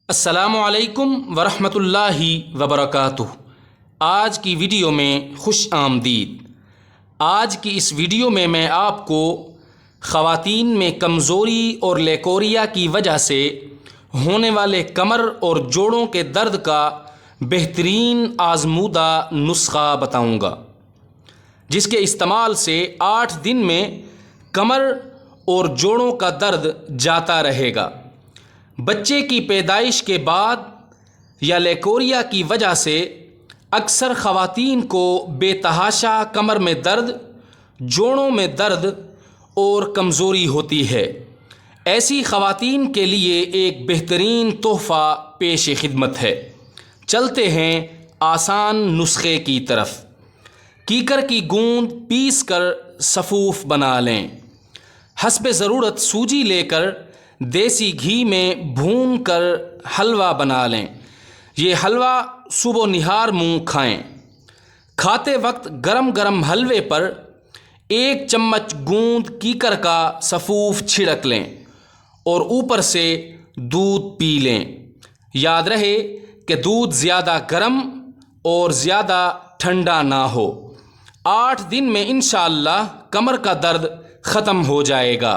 السلام علیکم ورحمۃ اللہ وبرکاتہ۔ آج کی ویڈیو میں خوش آمدید۔ آج کی اس ویڈیو میں آپ کو خواتین میں کمزوری اور لیکوریا کی وجہ سے ہونے والے کمر اور جوڑوں کے درد کا بہترین آزمودہ نسخہ بتاؤں گا، جس کے استعمال سے 8 دن میں کمر اور جوڑوں کا درد جاتا رہے گا۔ بچے کی پیدائش کے بعد یا لیکوریا کی وجہ سے اکثر خواتین کو بے تحاشا کمر میں درد، جوڑوں میں درد اور کمزوری ہوتی ہے۔ ایسی خواتین کے لیے ایک بہترین تحفہ پیش خدمت ہے۔ چلتے ہیں آسان نسخے کی طرف۔ کیکر کی گوند پیس کر سفوف بنا لیں۔ حسب ضرورت سوجی لے کر دیسی گھی میں بھون کر حلوہ بنا لیں۔ یہ حلوہ صبح و نہار منہ کھائیں۔ کھاتے وقت گرم گرم حلوے پر 1 چمچ گوند کیکر کا سفوف چھڑک لیں اور اوپر سے دودھ پی لیں۔ یاد رہے کہ دودھ زیادہ گرم اور زیادہ ٹھنڈا نہ ہو۔ 8 دن میں انشاءاللہ کمر کا درد ختم ہو جائے گا۔